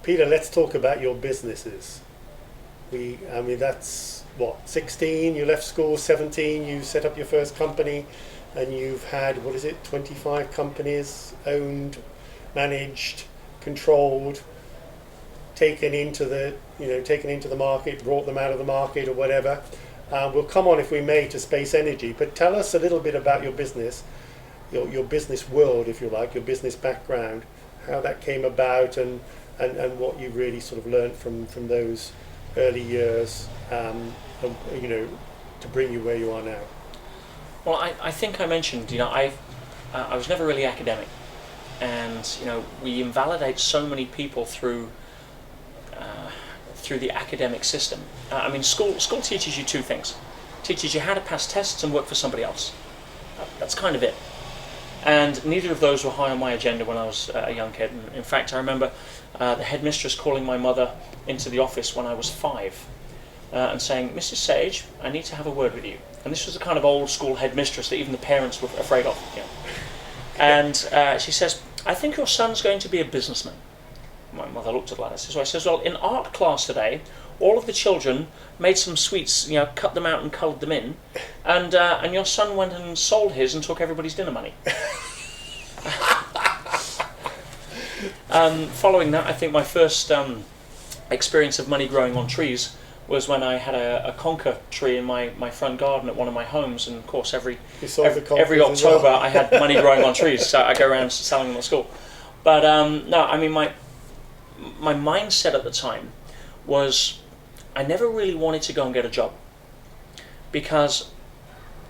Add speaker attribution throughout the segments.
Speaker 1: Peter, let's talk about your businesses. I mean, that's what, 16, you left school, 17, you set up your first company, and you've had, 25 companies owned, managed, controlled, taken into the market, brought them out of the market or whatever. We'll come on, if we may, to space energy, but tell us a little bit about your business, your business world, if you like, your business background, how that came about, and what you really sort of learned from those early years, to bring you where you are now.
Speaker 2: Well, I think I mentioned, I was never really academic, and we invalidate so many people through the academic system. I mean, school teaches you two things. It teaches you how to pass tests and work for somebody else. That's kind of it. And neither of those were high on my agenda when I was a young kid. And in fact, I remember the headmistress calling my mother into the office when I was 5 and saying, "Mrs. Sage, I need to have a word with you." And this was the kind of old school headmistress that even the parents were afraid of. And she says, "I think your son's going to be a businessman." My mother looked at that. So I says, "Well, in art class today, all of the children made some sweets, cut them out and coloured them in, and your son went and sold his and took everybody's dinner money." Following that, I think my first experience of money growing on trees was when I had a conker tree in my front garden at one of my homes, and of course every October I had money growing on trees, so I go around selling them at school. But no, I mean my mindset at the time was I never really wanted to go and get a job, because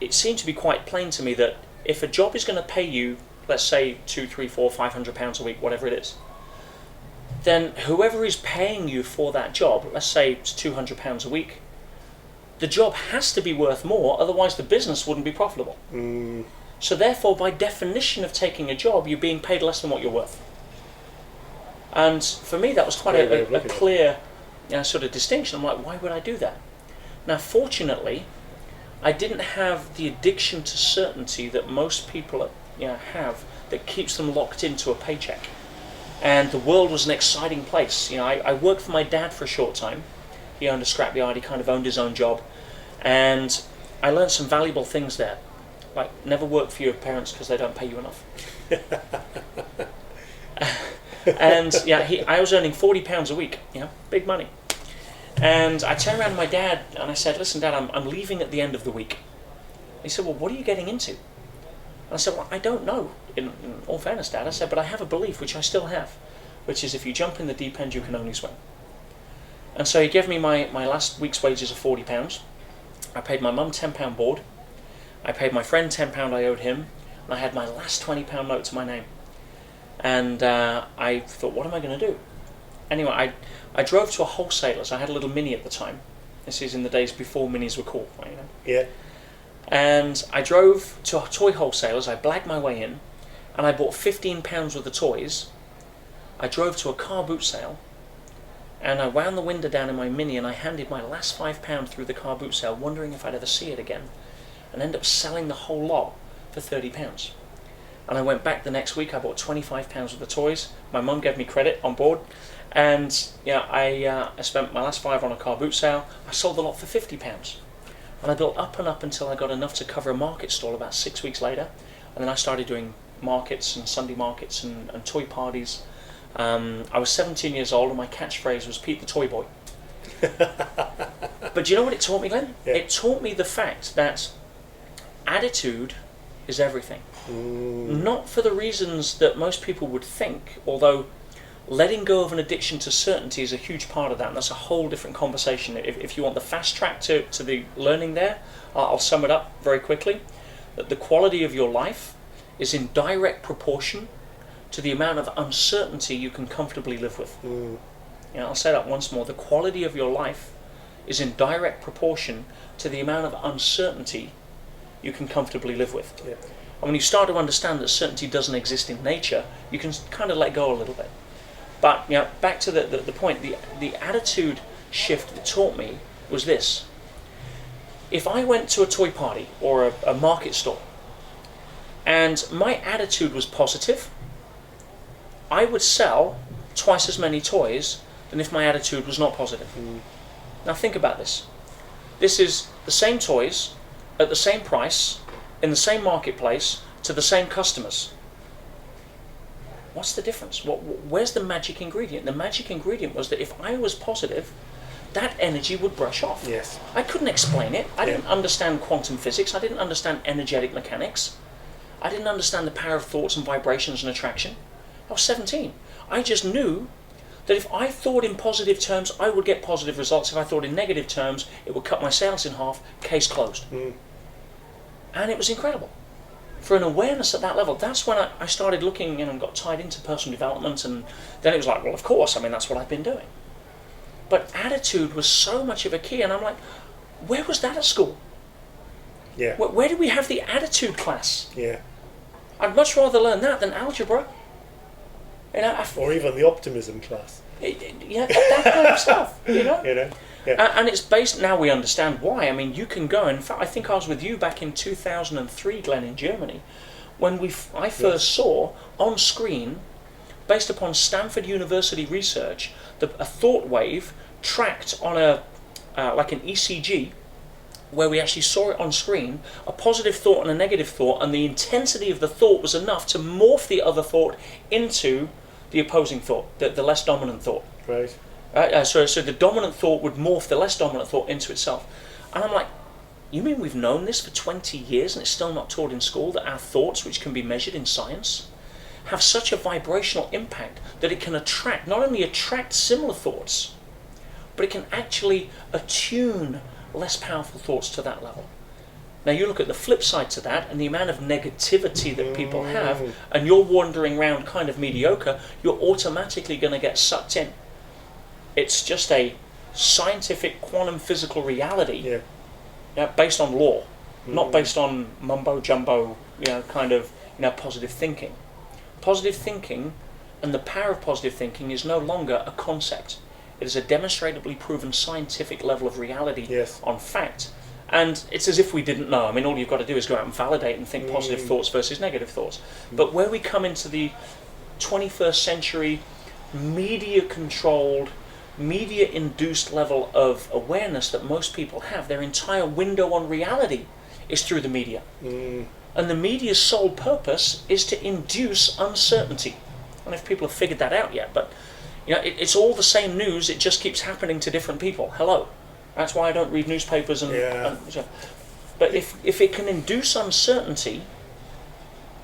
Speaker 2: it seemed to be quite plain to me that if a job is going to pay you, let's say £200, £300, £400, £500 a week, whatever it is, then whoever is paying you for that job, let's say it's £200 a week, the job has to be worth more, otherwise the business wouldn't be profitable. So therefore, by definition of taking a job, you're being paid less than what you're worth. And for me, that was quite a clear sort of distinction. I'm like, why would I do that? Now, fortunately, I didn't have the addiction to certainty that most people have, that keeps them locked into a paycheck. And the world was an exciting place. I worked for my dad for a short time. He owned a scrapyard. He kind of owned his own job, and I learned some valuable things there, like never work for your parents because they don't pay you enough. And I was earning £40 a week, big money. And I turned around to my dad and I said, "Listen, Dad, I'm leaving at the end of the week." He said, "Well, what are you getting into?" And I said, "Well, I don't know, in all fairness, Dad." I said, "But I have a belief, which I still have, which is if you jump in the deep end, you can only swim." And so he gave me my last week's wages of £40. I paid my mum £10 board. I paid my friend £10 I owed him, and I had my last £20 note to my name. And I thought, what am I going to do? Anyway, I drove to a wholesaler's. I had a little Mini at the time. This is in the days before Minis were cool.
Speaker 1: Yeah.
Speaker 2: And I drove to a toy wholesaler's. I blagged my way in, and I bought £15 worth of toys. I drove to a car boot sale, and I wound the window down in my Mini, and I handed my last £5 through the car boot sale, wondering if I'd ever see it again, and ended up selling the whole lot for £30. And I went back the next week. I bought £25 worth of toys. My mum gave me credit on board, and I spent my last £5 on a car boot sale. I sold the lot for £50, and I built up and up until I got enough to cover a market stall about 6 weeks later, and then I started doing markets and Sunday markets and toy parties. I was 17 years old, and my catchphrase was "Pete the Toy Boy." But do you know what it taught me, Glenn?
Speaker 1: Yeah.
Speaker 2: It taught me the fact that attitude is everything. Not for the reasons that most people would think, although letting go of an addiction to certainty is a huge part of that, and that's a whole different conversation. If you want the fast track to the learning there, I'll sum it up very quickly. That the quality of your life is in direct proportion to the amount of uncertainty you can comfortably live with. I'll say that once more. The quality of your life is in direct proportion to the amount of uncertainty you can comfortably live with.
Speaker 1: Yeah.
Speaker 2: And when you start to understand that certainty doesn't exist in nature, you can kind of let go a little bit. But back to the point, the attitude shift that taught me was this. If I went to a toy party or a market stall, and my attitude was positive, I would sell twice as many toys than if my attitude was not positive. Now think about this. This is the same toys at the same price in the same marketplace to the same customers. What's the difference? Where's the magic ingredient? The magic ingredient was that if I was positive, that energy would brush off.
Speaker 1: Yes.
Speaker 2: I couldn't explain it. I didn't understand quantum physics. I didn't understand energetic mechanics. I didn't understand the power of thoughts and vibrations and attraction. I was 17. I just knew that if I thought in positive terms, I would get positive results. If I thought in negative terms, it would cut my sales in half, case closed. And it was incredible. For an awareness at that level, that's when I started looking and got tied into personal development, and then it was like, well, of course, that's what I've been doing. But attitude was so much of a key, and I'm like, where was that at school?
Speaker 1: Yeah.
Speaker 2: Where did we have the attitude class?
Speaker 1: Yeah.
Speaker 2: I'd much rather learn that than algebra.
Speaker 1: Or even the optimism class.
Speaker 2: That kind of stuff,
Speaker 1: Yeah.
Speaker 2: And it's based, now we understand why. You can go, in fact, I think I was with you back in 2003, Glenn, in Germany, when I first saw on screen, based upon Stanford University research, a thought wave tracked on like an ECG, where we actually saw it on screen, a positive thought and a negative thought, and the intensity of the thought was enough to morph the other thought into the opposing thought, the less dominant thought.
Speaker 1: Right.
Speaker 2: So the dominant thought would morph the less dominant thought into itself. And I'm like, you mean we've known this for 20 years and it's still not taught in school, that our thoughts, which can be measured in science, have such a vibrational impact that it can not only attract similar thoughts, but it can actually attune less powerful thoughts to that level. Now you look at the flip side to that, and the amount of negativity that people have, and you're wandering around kind of mediocre, you're automatically going to get sucked in. It's just a scientific quantum physical reality, based on law, not based on mumbo jumbo, positive thinking. Positive thinking and the power of positive thinking is no longer a concept. It is a demonstrably proven scientific level of reality on fact. And it's as if we didn't know. All you've got to do is go out and validate and think positive thoughts versus negative thoughts. But where we come into the 21st century media-controlled, media-induced level of awareness that most people have, their entire window on reality is through the media. And the media's sole purpose is to induce uncertainty. I don't know if people have figured that out yet, but it's all the same news, it just keeps happening to different people. Hello. That's why I don't read newspapers. But if it can induce uncertainty,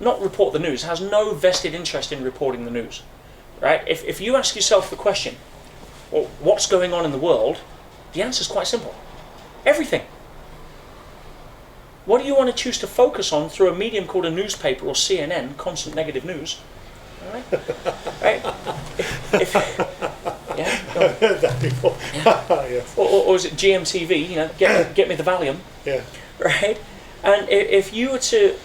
Speaker 2: not report the news, has no vested interest in reporting the news. Right? If you ask yourself the question, well, what's going on in the world, the answer is quite simple. Everything. What do you want to choose to focus on through a medium called a newspaper or CNN, constant negative news? All right? Right?
Speaker 1: I've heard that before. Yes.
Speaker 2: Or is it GMTV? Get me the Valium.
Speaker 1: Yeah.
Speaker 2: Right. And if you were to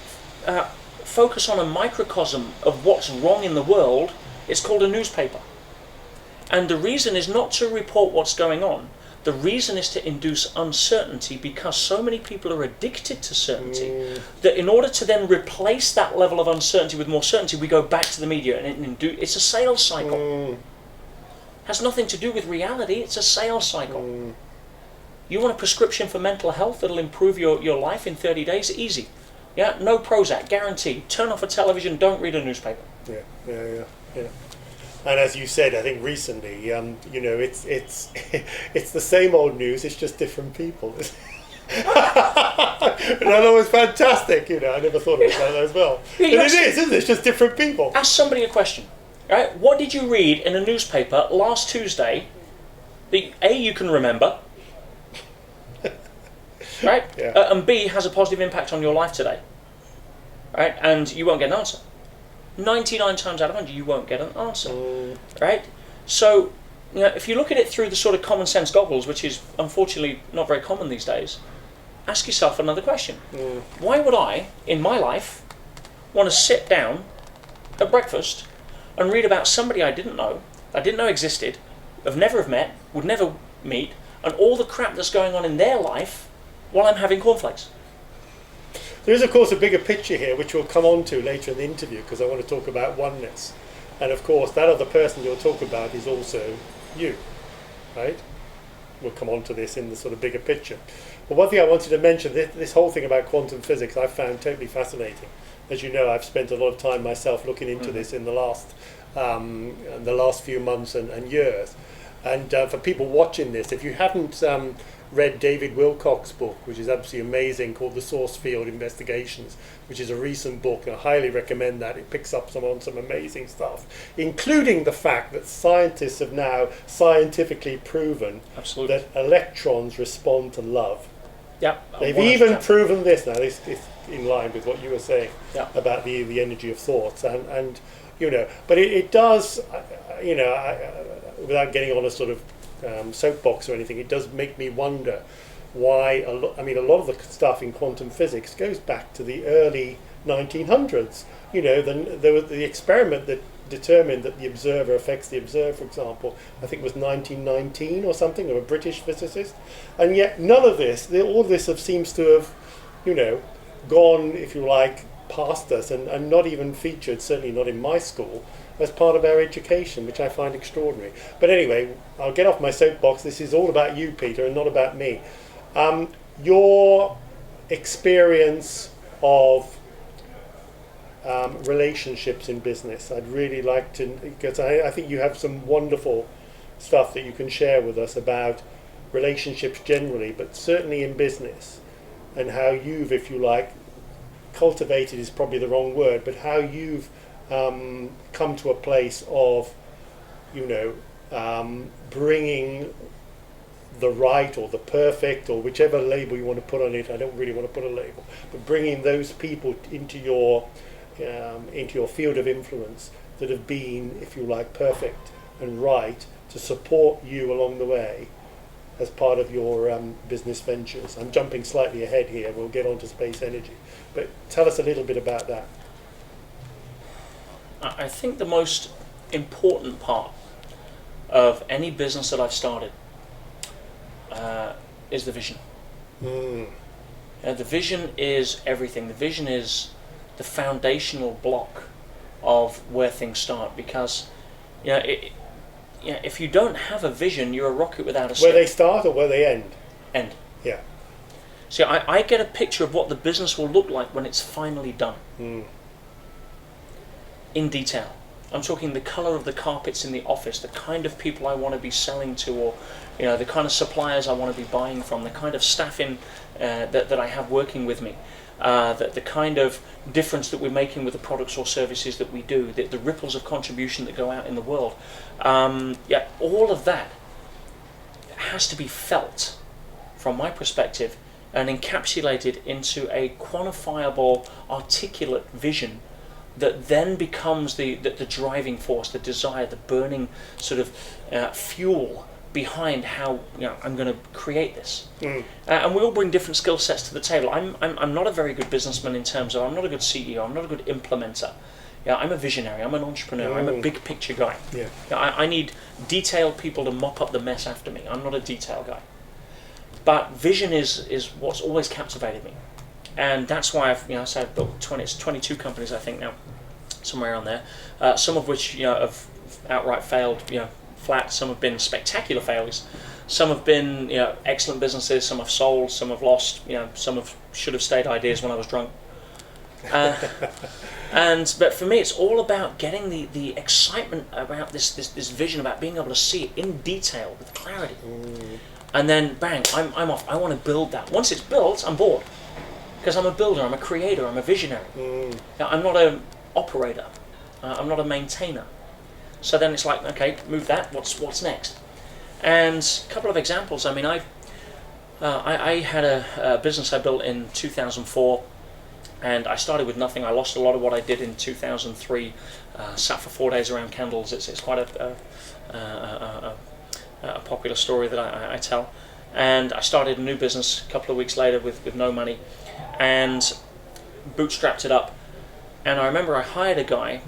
Speaker 2: focus on a microcosm of what's wrong in the world, it's called a newspaper. And the reason is not to report what's going on. The reason is to induce uncertainty, because so many people are addicted to certainty that in order to then replace that level of uncertainty with more certainty, we go back to the media and it's a sales cycle. Has nothing to do with reality, it's a sales cycle. You want a prescription for mental health that'll improve your life in 30 days? Easy. Yeah, no Prozac, guaranteed. Turn off a television, don't read a newspaper.
Speaker 1: Yeah. And as you said, I think recently, it's it's the same old news. It's just different people. And I thought it was fantastic. I never thought of it like that as well. But it is, isn't it? It's just different people.
Speaker 2: Ask somebody a question. Right? What did you read in a newspaper last Tuesday that A, you can remember, right? And B, has a positive impact on your life today, right? And you won't get an answer. 99 times out of 100, you won't get an answer, right? So, if you look at it through the sort of common sense goggles, which is unfortunately not very common these days, ask yourself another question. Why would I, in my life, want to sit down at breakfast and read about somebody I didn't know existed, have never met, would never meet, and all the crap that's going on in their life while I'm having cornflakes?
Speaker 1: There is, of course, a bigger picture here, which we'll come on to later in the interview, because I want to talk about oneness. And of course, that other person you'll talk about is also you, right? We'll come on to this in the sort of bigger picture. But one thing I wanted to mention, this whole thing about quantum physics, I found totally fascinating. As you know, I've spent a lot of time myself looking into this in the last few months and years. And for people watching this, if you haven't read David Wilcock's book, which is absolutely amazing, called The Source Field Investigations, which is a recent book, and I highly recommend that. It picks up on some amazing stuff, including the fact that scientists have now scientifically proven that electrons respond to love.
Speaker 2: Yeah,
Speaker 1: they've even proven this now. This is in line with what you were saying about the energy of thoughts, and you know, but it does, you know, without getting on a sort of soapbox or anything, it does make me wonder why a lot of the stuff in quantum physics goes back to the early 1900s. You know, there was the experiment that determined that the observer affects the observer, for example, I think it was 1919 or something, of a British physicist, and yet none of this, all this seems to have, you know, gone, if you like, past us and not even featured, certainly not in my school, as part of our education, which I find extraordinary. But anyway, I'll get off my soapbox. This is all about you, Peter, and not about me. Your experience of relationships in business, I'd really like to, because I think you have some wonderful stuff that you can share with us about relationships generally, but certainly in business, and how you've, if you like, cultivated is probably the wrong word, but how you've come to a place of, you know, bringing the right or the perfect or whichever label you want to put on it. I don't really want to put a label, but bringing those people into your field of influence that have been, if you like, perfect and right to support you along the way as part of your business ventures. I'm jumping slightly ahead here. We'll get on to space energy, but tell us a little bit about that.
Speaker 2: I think the most important part of any business that I've started is the vision. The vision is everything. The vision is the foundational block of where things start, because you know, if you don't have a vision, you're a rocket without a stick.
Speaker 1: Where they start or where they end?
Speaker 2: End.
Speaker 1: Yeah.
Speaker 2: See, I get a picture of what the business will look like when it's finally done. In detail. I'm talking the colour of the carpets in the office, the kind of people I want to be selling to, or you know, the kind of suppliers I want to be buying from, the kind of staffing that I have working with me, the kind of difference that we're making with the products or services that we do, the ripples of contribution that go out in the world. All of that has to be felt, from my perspective, and encapsulated into a quantifiable, articulate vision that then becomes the driving force, the desire, the burning sort of fuel behind how, you know, I'm going to create this. And we all bring different skill sets to the table. I'm not a very good businessman in terms of, I'm not a good CEO, I'm not a good implementer. Yeah, I'm a visionary, I'm an entrepreneur, I'm a big picture guy. Yeah. I need detailed people to mop up the mess after me. I'm not a detail guy. But vision is what's always captivated me. And that's why I've built 22 companies, I think now, somewhere around there. Some of which, you know, have outright failed, you know, flat. Some have been spectacular failures. Some have been, you know, excellent businesses. Some have sold. Some have lost. You know, some should have stayed ideas when I was drunk. But for me, it's all about getting the excitement about this vision, about being able to see it in detail with clarity. And then bang, I'm off. I want to build that. Once it's built, I'm bored. Because I'm a builder, I'm a creator, I'm a visionary. I'm not an operator. I'm not a maintainer. So then it's like, okay, move that. What's next? And a couple of examples. I mean, I had a business I built in 2004, and I started with nothing. I lost a lot of what I did in 2003. Sat for 4 days around candles. It's quite a popular story that I tell. And I started a new business a couple of weeks later with no money, and bootstrapped it up. And I remember I hired a guy.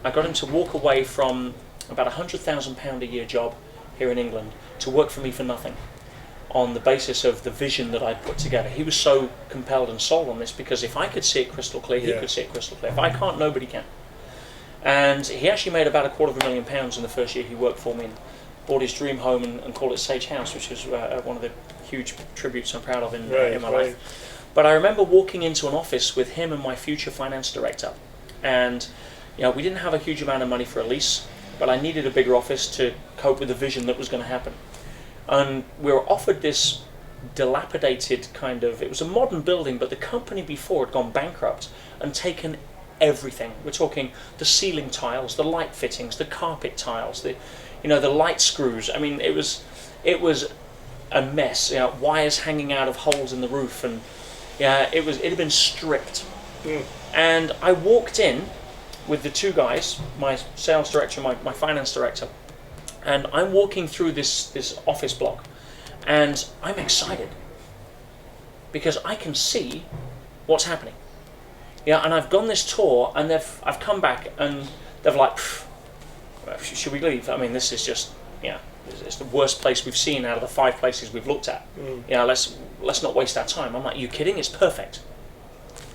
Speaker 2: I got him to walk away from about £100,000 a year job here in England to work for me for nothing, on the basis of the vision that I'd put together. He was so compelled and sold on this, because if I could see it crystal clear, he could see it crystal clear. If I can't, nobody can. And he actually made about £250,000 in the first year he worked for me, and bought his dream home and called it Sage House, which is one of the huge tributes I'm proud of in my life. But I remember walking into an office with him and my future finance director, and we didn't have a huge amount of money for a lease, but I needed a bigger office to cope with the vision that was going to happen. And we were offered this dilapidated it was a modern building, but the company before had gone bankrupt and taken everything. We're talking the ceiling tiles, the light fittings, the carpet tiles, the light screws. I mean, it was a mess. Wires hanging out of holes in the roof, and it had been stripped. And I walked in with the two guys, my sales director and my finance director, and I'm walking through this office block, and I'm excited because I can see what's happening. And I've gone this tour, and I've come back, and they've like, should we leave? I mean, this is just, it's the worst place we've seen out of the 5 places we've looked at. Let's not waste our time. I'm like, you kidding? It's perfect.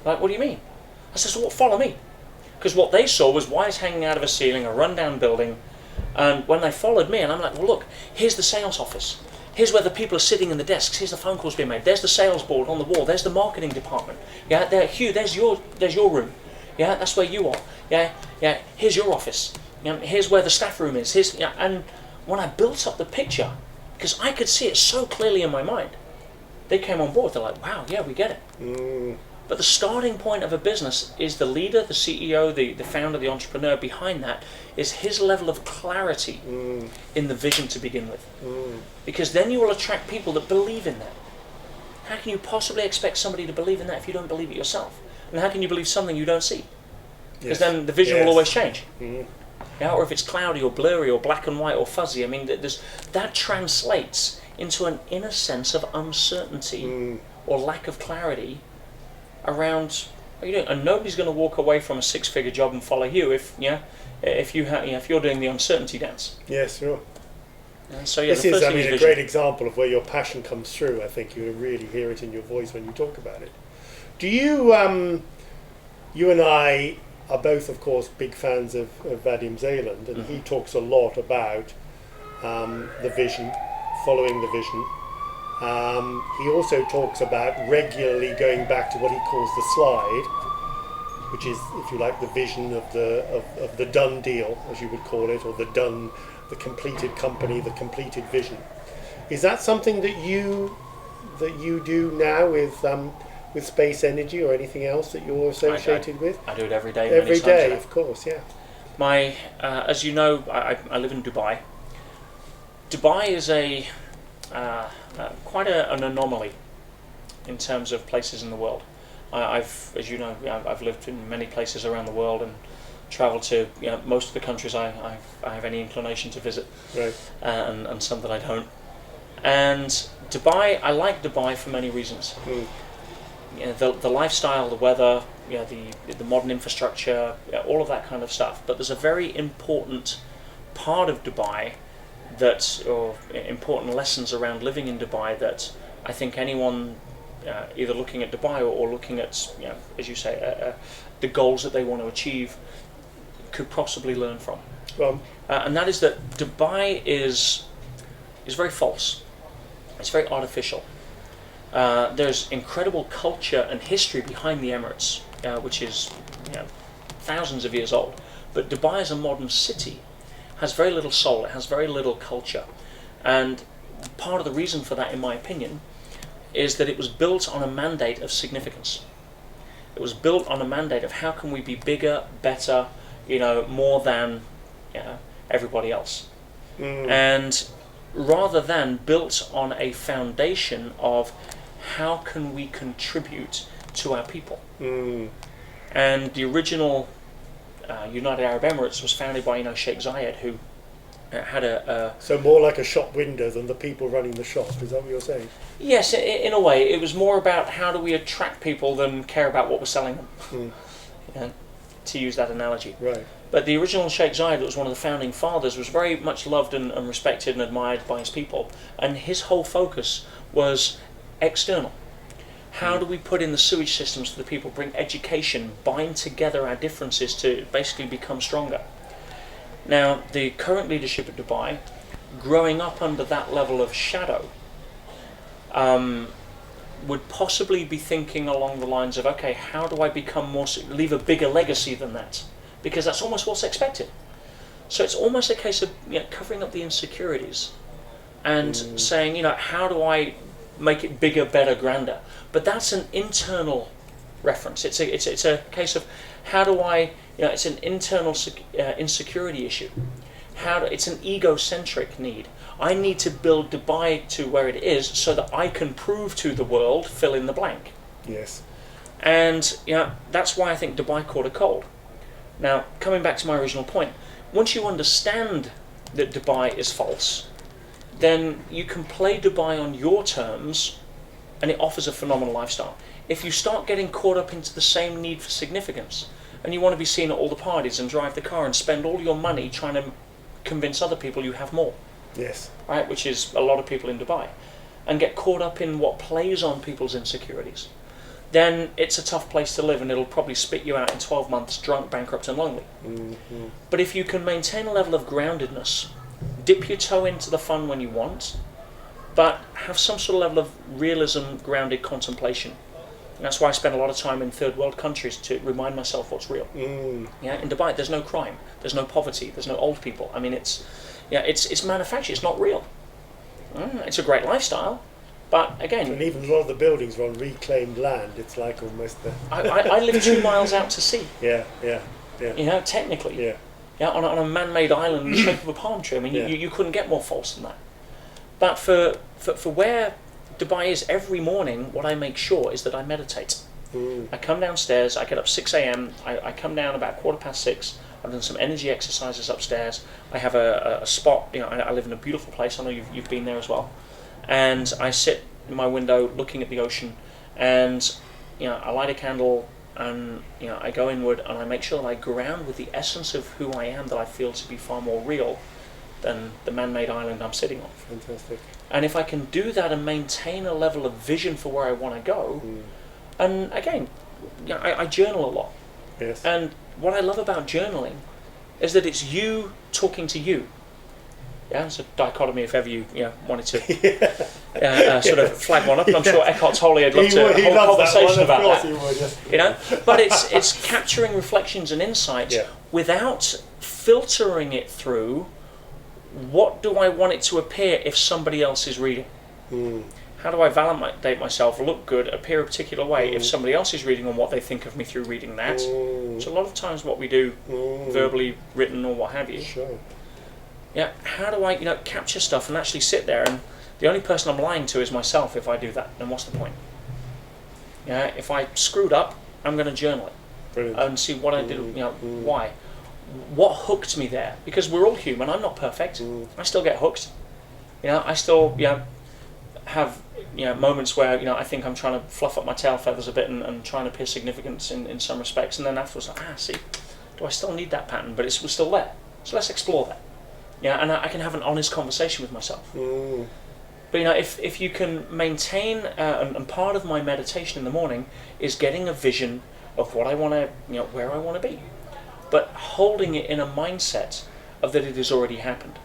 Speaker 2: Like, what do you mean? I said, so what? Follow me. Because what they saw was wires hanging out of a ceiling, a rundown building, and when they followed me, and I'm like, well, look, here's the sales office. Here's where the people are sitting in the desks. Here's the phone calls being made. There's the sales board on the wall. There's the marketing department. Hugh, there's your room. That's where you are. Here's your office. Here's where the staff room is. And when I built up the picture, because I could see it so clearly in my mind, they came on board. They're like, wow, yeah, we get it. But the starting point of a business is the leader, the CEO, the founder, the entrepreneur behind that is his level of clarity in the vision to begin with. Because then you will attract people that believe in that. How can you possibly expect somebody to believe in that if you don't believe it yourself? And how can you believe something you don't see? Because then the vision will always change. Or if it's cloudy or blurry or black and white or fuzzy, I mean, that translates into an inner sense of uncertainty or lack of clarity around what you're doing. And nobody's going to walk away from a 6-figure job and follow you if you're doing the uncertainty dance.
Speaker 1: Yes, sure.
Speaker 2: And so
Speaker 1: this is, a great example of where your passion comes through. I think you really hear it in your voice when you talk about it. Do you, you and I are both, of course, big fans of Vadim Zeland, and he talks a lot about the vision, following the vision. He also talks about regularly going back to what he calls the slide, which is, if you like, the vision of the done deal, as you would call it, or the completed company, the completed vision. Is that something that you do now with Space Energy or anything else that you're associated with?
Speaker 2: I do it every day.
Speaker 1: Every day, of course, yeah.
Speaker 2: As you know, I live in Dubai. Dubai is quite an anomaly in terms of places in the world. As you know, I've lived in many places around the world and travelled to most of the countries I have any inclination to visit,
Speaker 1: right.
Speaker 2: and some that I don't. And Dubai, I like Dubai for many reasons. The lifestyle, the weather, the modern infrastructure, all of that kind of stuff. But there's a very important part of Dubai or important lessons around living in Dubai that I think anyone either looking at Dubai or looking at, as you say, the goals that they want to achieve could possibly learn from. And that is that Dubai is very false. It's very artificial. There's incredible culture and history behind the Emirates, which is thousands of years old. But Dubai as a modern city has very little soul, it has very little culture. And part of the reason for that, in my opinion, is that it was built on a mandate of significance. It was built on a mandate of how can we be bigger, better, more than everybody else. And rather than built on a foundation of how can we contribute to our people. And the original United Arab Emirates was founded by Sheikh Zayed, who had
Speaker 1: So more like a shop window than the people running the shop, is that what you're saying?
Speaker 2: Yes, in a way. It was more about how do we attract people than care about what we're selling them, to use that analogy.
Speaker 1: Right.
Speaker 2: But the original Sheikh Zayed, that was one of the founding fathers, was very much loved and respected and admired by his people. And his whole focus was external. How do we put in the sewage systems for the people, bring education, bind together our differences to basically become stronger? Now, the current leadership at Dubai, growing up under that level of shadow, would possibly be thinking along the lines of, okay, how do I become leave a bigger legacy than that? Because that's almost what's expected. So it's almost a case of covering up the insecurities and saying, how do I make it bigger, better, grander? But that's an internal reference. It's a case of how do I, it's an internal insecurity issue. It's an egocentric need. I need to build Dubai to where it is so that I can prove to the world, fill in the blank.
Speaker 1: Yes.
Speaker 2: And that's why I think Dubai caught a cold. Now, coming back to my original point, once you understand that Dubai is false, then you can play Dubai on your terms, and it offers a phenomenal lifestyle. If you start getting caught up into the same need for significance, and you want to be seen at all the parties and drive the car and spend all your money trying to convince other people you have more,
Speaker 1: yes,
Speaker 2: right, which is a lot of people in Dubai, and get caught up in what plays on people's insecurities, then it's a tough place to live, and it'll probably spit you out in 12 months drunk, bankrupt and lonely. Mm-hmm. But if you can maintain a level of groundedness, dip your toe into the fun when you want, but have some sort of level of realism, grounded contemplation. And that's why I spend a lot of time in third world countries to remind myself what's real. In Dubai there's no crime, there's no poverty, there's no old people. I mean, it's manufactured, it's not real. It's a great lifestyle. But again,
Speaker 1: and even a lot of the buildings are on reclaimed land. It's like almost the.
Speaker 2: I live 2 miles out to sea.
Speaker 1: Yeah.
Speaker 2: Technically.
Speaker 1: Yeah.
Speaker 2: On a man-made island in the shape of a palm tree. I mean, you couldn't get more false than that. But for where Dubai is, every morning, what I make sure is that I meditate. I come downstairs. I get up 6 a.m. I come down about 6:15. I've done some energy exercises upstairs. I have a spot. I live in a beautiful place. I know you've been there as well. And I sit in my window looking at the ocean, and I light a candle, and I go inward, and I make sure that I ground with the essence of who I am, that I feel to be far more real than the man-made island I'm sitting on.
Speaker 1: Fantastic.
Speaker 2: And if I can do that and maintain a level of vision for where I want to go, and again, I journal a lot.
Speaker 1: Yes.
Speaker 2: And what I love about journaling is that it's you talking to you. Yeah, it's a dichotomy if ever you wanted to sort of flag one up. And I'm sure Eckhart Tolle would love to hold a conversation about that. But it's capturing reflections and insights without filtering it through what do I want it to appear if somebody else is reading. How do I validate myself, look good, appear a particular way if somebody else is reading on what they think of me through reading that. So a lot of times what we do, verbally, written or what have you.
Speaker 1: Sure.
Speaker 2: Yeah, how do I, capture stuff and actually sit there, and the only person I'm lying to is myself if I do that, then what's the point? Yeah, if I screwed up, I'm going to journal it.
Speaker 1: Brilliant.
Speaker 2: And see what I did, why. What hooked me there? Because we're all human, I'm not perfect. I still get hooked. I still, have, moments where, I think I'm trying to fluff up my tail feathers a bit and trying to appear significant in some respects, and then afterwards, see, do I still need that pattern? But it's still there. So let's explore that. And I can have an honest conversation with myself. But if you can maintain, and part of my meditation in the morning is getting a vision of what I want to, where I want to be, but holding it in a mindset of that it has already happened.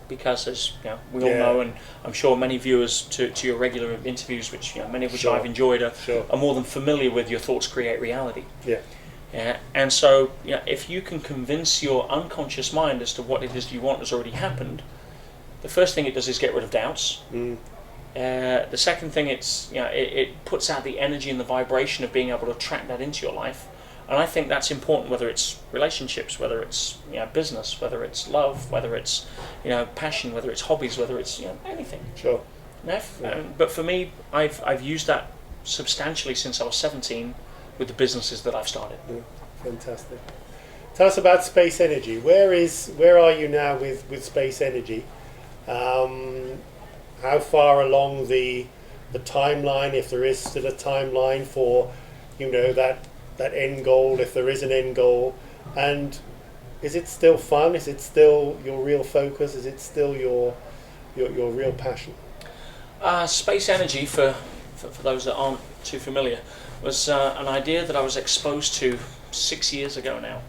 Speaker 2: Because as we all know, and I'm sure many viewers to your regular interviews, which many of which I've enjoyed, are more than familiar with your thoughts create reality. And so, if you can convince your unconscious mind as to what it is you want has already happened, the first thing it does is get rid of doubts. The second thing, it puts out the energy and the vibration of being able to attract that into your life. And I think that's important, whether it's relationships, whether it's business, whether it's love, whether it's passion, whether it's hobbies, whether it's anything.
Speaker 1: Sure.
Speaker 2: But for me, I've used that substantially since I was 17. With the businesses that I've started.
Speaker 1: Fantastic. Tell us about space energy. Where are you now with space energy? How far along the timeline, if there is still a timeline for that end goal, if there is an end goal, and is it still fun? Is it still your real focus? Is it still your real passion?
Speaker 2: Space energy, for for those that aren't too familiar, was an idea that I was exposed to 6 years ago now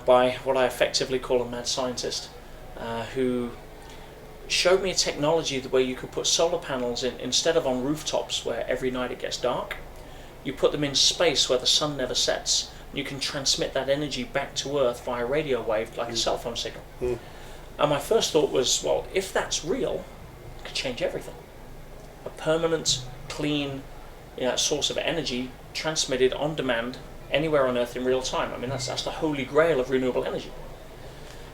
Speaker 2: by what I effectively call a mad scientist who showed me a technology where you could put solar panels in, instead of on rooftops where every night it gets dark, you put them in space where the sun never sets. You can transmit that energy back to Earth via radio wave like a cell phone signal. And my first thought was, well, if that's real, it could change everything. A permanent, clean source of energy transmitted on demand anywhere on Earth in real time. I mean, that's the holy grail of renewable energy.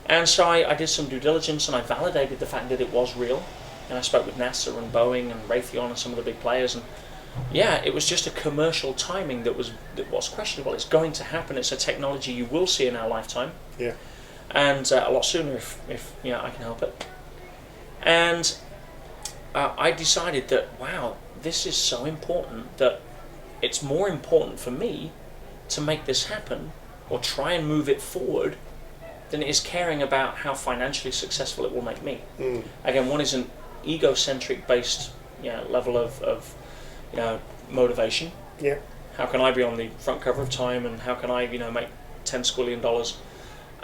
Speaker 2: And so I did some due diligence and I validated the fact that it was real. And I spoke with NASA and Boeing and Raytheon and some of the big players. And yeah, it was just a commercial timing that was questionable. It's going to happen. It's a technology you will see in our lifetime. Yeah. And a lot sooner if I can help it. And I decided that, wow, this is so important that it's more important for me to make this happen or try and move it forward than it is caring about how financially successful it will make me. Again, one is an egocentric based level of motivation. Yeah. How can I be on the front cover of Time, and how can I make $10 squillion?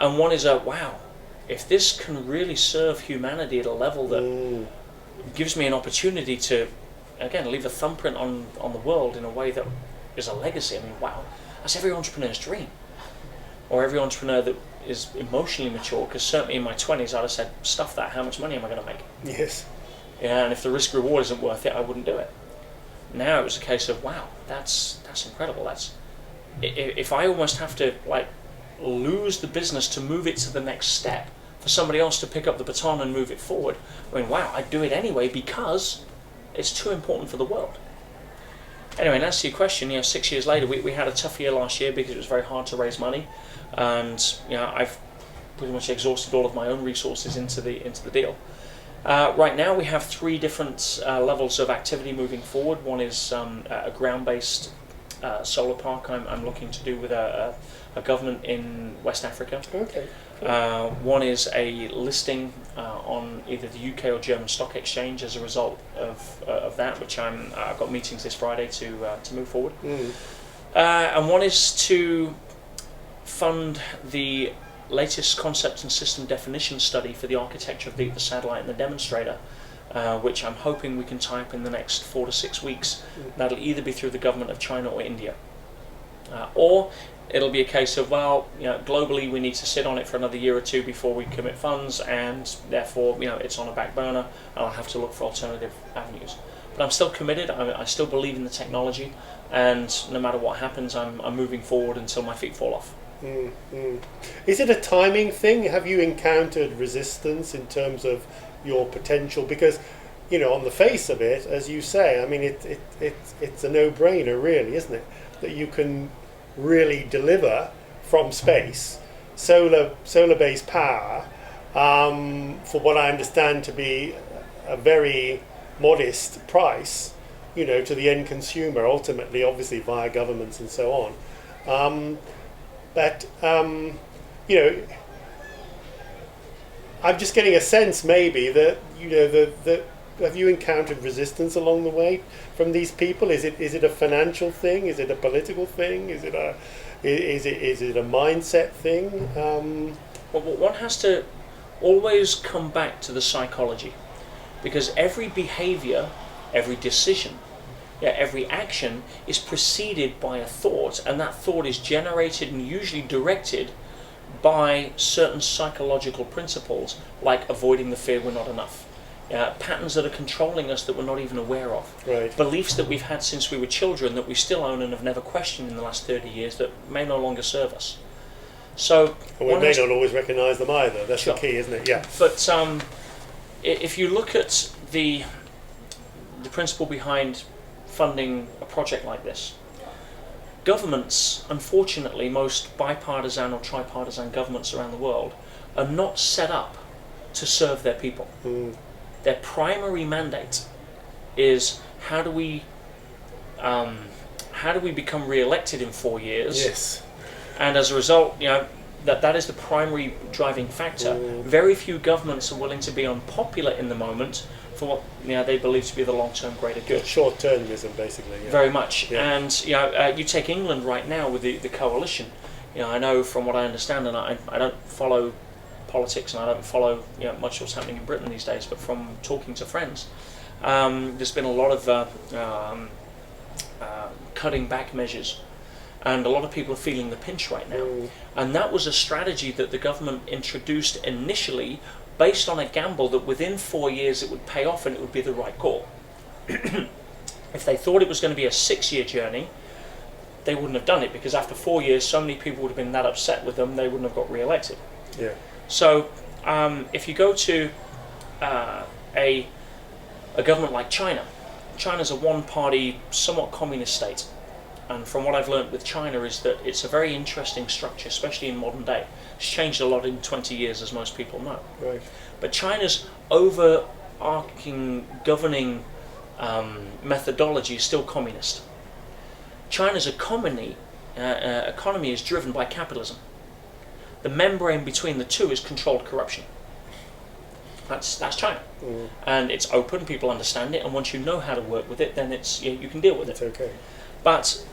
Speaker 2: And one is wow, if this can really serve humanity at a level that gives me an opportunity to, again, leave a thumbprint on the world in a way that is a legacy. I mean, wow, that's every entrepreneur's dream. Or every entrepreneur that is emotionally mature, because certainly in my 20s I'd have said, stuff that, how much money am I going to make? Yes. And if the risk reward isn't worth it, I wouldn't do it. Now it was a case of, wow, that's incredible. If I almost have to lose the business to move it to the next step, for somebody else to pick up the baton and move it forward, I mean, wow, I'd do it anyway because it's too important for the world. Anyway, in answer to your question, 6 years later, we had a tough year last year because it was very hard to raise money, and I've pretty much exhausted all of my own resources into the deal. Right now, we have 3 different levels of activity moving forward. One is a ground-based solar park I'm looking to do with a government in West Africa. Okay. Cool. One is a listing on either the UK or German stock exchange as a result of that, which I've got meetings this Friday to move forward. And one is to fund the latest concept and system definition study for the architecture of the satellite and the demonstrator, which I'm hoping we can tie up in the next 4 to 6 weeks. That'll either be through the government of China or India, or it'll be a case of, well, globally we need to sit on it for another year or 2 before we commit funds, and therefore it's on a back burner and I'll have to look for alternative avenues. But I'm still committed. I still believe in the technology, and no matter what happens, I'm moving forward until my feet fall off.
Speaker 1: Is it a timing thing? Have you encountered resistance in terms of your potential? Because on the face of it, as you say, I mean, it's a no-brainer, really, isn't it? That you can really deliver from space solar-based power for what I understand to be a very modest price, to the end consumer, ultimately, obviously via governments and so on. But I'm just getting a sense maybe that have you encountered resistance along the way from these people? Is it a financial thing? Is it a political thing? Is it a mindset thing?
Speaker 2: Well, one has to always come back to the psychology, because every behavior, every decision, every action is preceded by a thought, and that thought is generated and usually directed by certain psychological principles, like avoiding the fear we're not enough. Patterns that are controlling us that we're not even aware of. Right. Beliefs that we've had since we were children that we still own and have never questioned in the last 30 years that may no longer serve us. So
Speaker 1: we may not always recognise them either. That's the key, isn't it? Yeah.
Speaker 2: But if you look at the principle behind funding a project like this, governments, unfortunately, most bipartisan or tripartisan governments around the world are not set up to serve their people. Their primary mandate is how do we become re-elected in 4 years? Yes. And as a result, that is the primary driving factor. Very few governments are willing to be unpopular in the moment for what they believe to be the long-term greater good.
Speaker 1: Short-termism, basically. Yeah.
Speaker 2: Very much.
Speaker 1: Yeah.
Speaker 2: And you take England right now with the coalition. I know from what I understand, and I don't follow politics and I don't follow much what's happening in Britain these days, but from talking to friends, there's been a lot of cutting back measures, and a lot of people are feeling the pinch right now. And that was a strategy that the government introduced initially based on a gamble that within 4 years it would pay off and it would be the right call. If they thought it was going to be a 6-year journey, they wouldn't have done it, because after 4 years so many people would have been that upset with them they wouldn't have got re-elected.
Speaker 1: Yeah.
Speaker 2: So if you go to a government like China, China's a one-party, somewhat communist state, and from what I've learned with China is that it's a very interesting structure, especially in modern day. It's changed a lot in 20 years, as most people know.
Speaker 1: Right.
Speaker 2: But China's overarching governing methodology is still communist. China's economy is driven by capitalism. The membrane between the two is controlled corruption. That's China, and it's open. People understand it, and once you know how to work with it, then you can deal with it.
Speaker 1: It's okay.
Speaker 2: But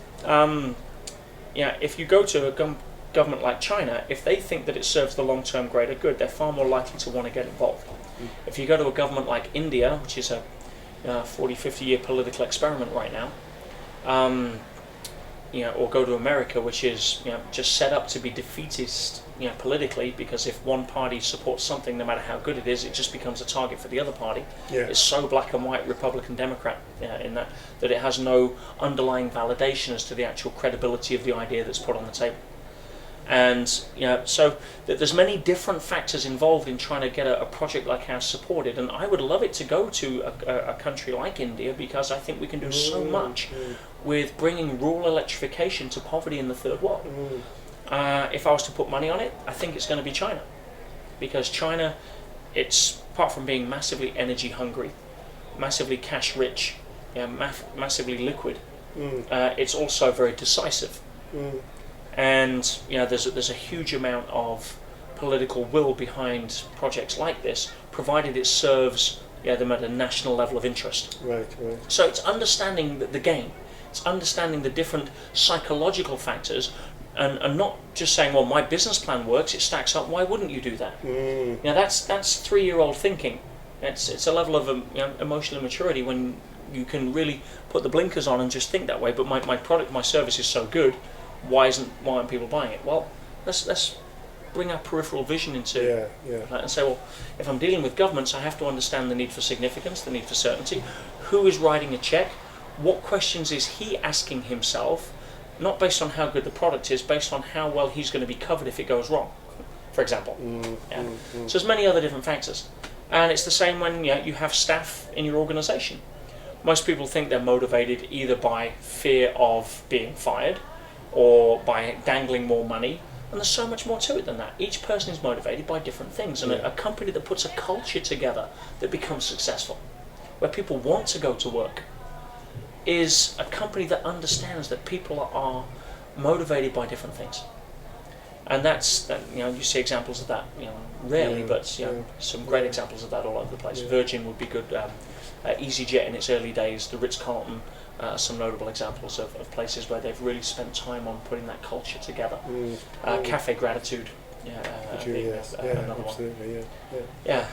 Speaker 2: if you go to a government like China, if they think that it serves the long-term greater good, they're far more likely to want to get involved. If you go to a government like India, which is a 40, 50-year political experiment right now, or go to America, which is just set up to be defeatist politically, because if one party supports something, no matter how good it is, it just becomes a target for the other party.
Speaker 1: Yeah.
Speaker 2: It's so black and white, Republican, Democrat, in that it has no underlying validation as to the actual credibility of the idea that's put on the table. And so there's many different factors involved in trying to get a project like ours supported, and I would love it to go to a country like India, because I think we can do so much with bringing rural electrification to poverty in the third world. If I was to put money on it, I think it's going to be China, because China, it's, apart from being massively energy hungry, massively cash rich, massively liquid, it's also very decisive. And there's a huge amount of political will behind projects like this, provided it serves them at a national level of interest.
Speaker 1: Right.
Speaker 2: So it's understanding the game, it's understanding the different psychological factors, and not just saying, well, my business plan works, it stacks up, why wouldn't you do that? That's 3-year-old thinking. It's a level of emotional maturity when you can really put the blinkers on and just think that way. But my product, my service is so good, why aren't people buying it? Well, let's bring our peripheral vision into that and say, well, if I'm dealing with governments, I have to understand the need for significance, the need for certainty. Who is writing a check? What questions is he asking himself? Not based on how good the product is, based on how well he's going to be covered if it goes wrong, for example. So there's many other different factors. And it's the same when you have staff in your organisation. Most people think they're motivated either by fear of being fired or by dangling more money, and there's so much more to it than that. Each person is motivated by different things, and a company that puts a culture together that becomes successful, where people want to go to work, is a company that understands that people are motivated by different things. And you see examples of that, rarely, but some great examples of that all over the place. Virgin would be good. EasyJet in its early days, the Ritz-Carlton, some notable examples of places where they've really spent time on putting that culture together. Cafe Gratitude, another one.
Speaker 1: Absolutely,
Speaker 2: Yeah.